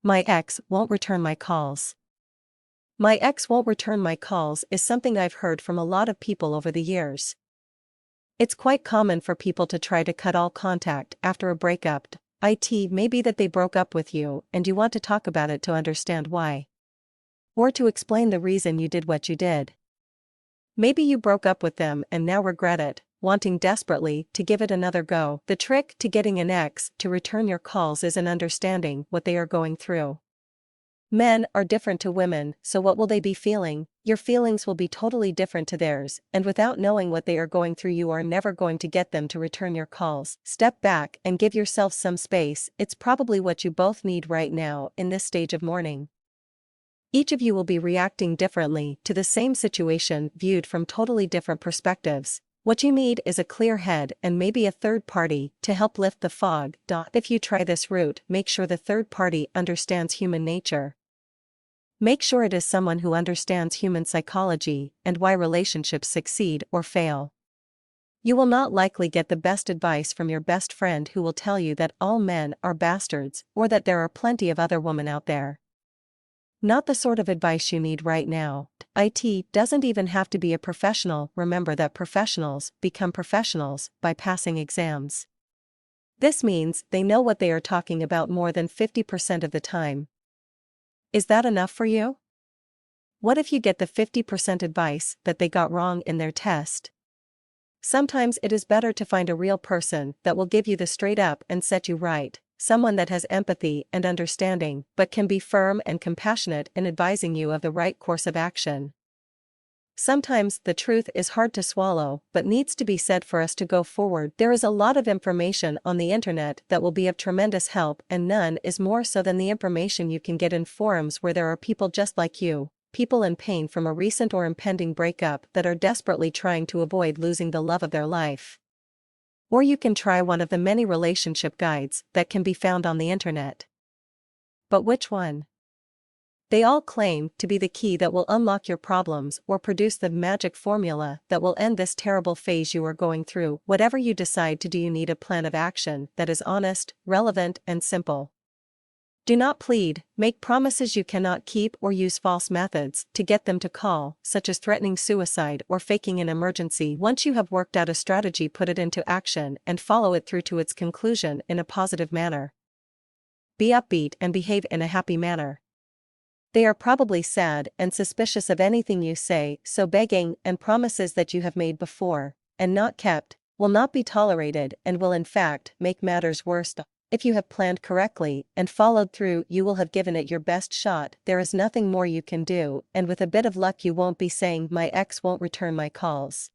My ex won't return my calls. My ex won't return my calls is something I've heard from a lot of people over the years. It's quite common for people to try to cut all contact after a breakup. It may be that they broke up with you and you want to talk about it to understand why. Or to explain the reason you did what you did. Maybe you broke up with them and now regret it, wanting desperately to give it another go. The trick to getting an ex to return your calls is in understanding what they are going through. Men are different to women, so what will they be feeling? Your feelings will be totally different to theirs, and without knowing what they are going through, you are never going to get them to return your calls. Step back and give yourself some space. It's probably what you both need right now in this stage of mourning. Each of you will be reacting differently to the same situation viewed from totally different perspectives. What you need is a clear head and maybe a third party to help lift the fog. If you try this route, make sure the third party understands human nature. Make sure it is someone who understands human psychology and why relationships succeed or fail. You will not likely get the best advice from your best friend who will tell you that all men are bastards or that there are plenty of other women out there. Not the sort of advice you need right now. It doesn't even have to be a professional. Remember that professionals become professionals by passing exams. This means they know what they are talking about more than 50% of the time. Is that enough for you? What if you get the 50% advice that they got wrong in their test? Sometimes it is better to find a real person that will give you the straight up and set you right. Someone that has empathy and understanding but can be firm and compassionate in advising you of the right course of action. Sometimes the truth is hard to swallow but needs to be said for us to go forward. There is a lot of information on the internet that will be of tremendous help, and none is more so than the information you can get in forums where there are people just like you, people in pain from a recent or impending breakup that are desperately trying to avoid losing the love of their life. Or you can try one of the many relationship guides that can be found on the internet. But which one? They all claim to be the key that will unlock your problems or produce the magic formula that will end this terrible phase you are going through. Whatever you decide to do, you need a plan of action that is honest, relevant, and simple. Do not plead, make promises you cannot keep, or use false methods to get them to call, such as threatening suicide or faking an emergency. Once you have worked out a strategy, put it into action and follow it through to its conclusion in a positive manner. Be upbeat and behave in a happy manner. They are probably sad and suspicious of anything you say, so begging and promises that you have made before and not kept will not be tolerated and will in fact make matters worse. If you have planned correctly and followed through, you will have given it your best shot. There is nothing more you can do, and with a bit of luck you won't be saying, "My ex won't return my calls."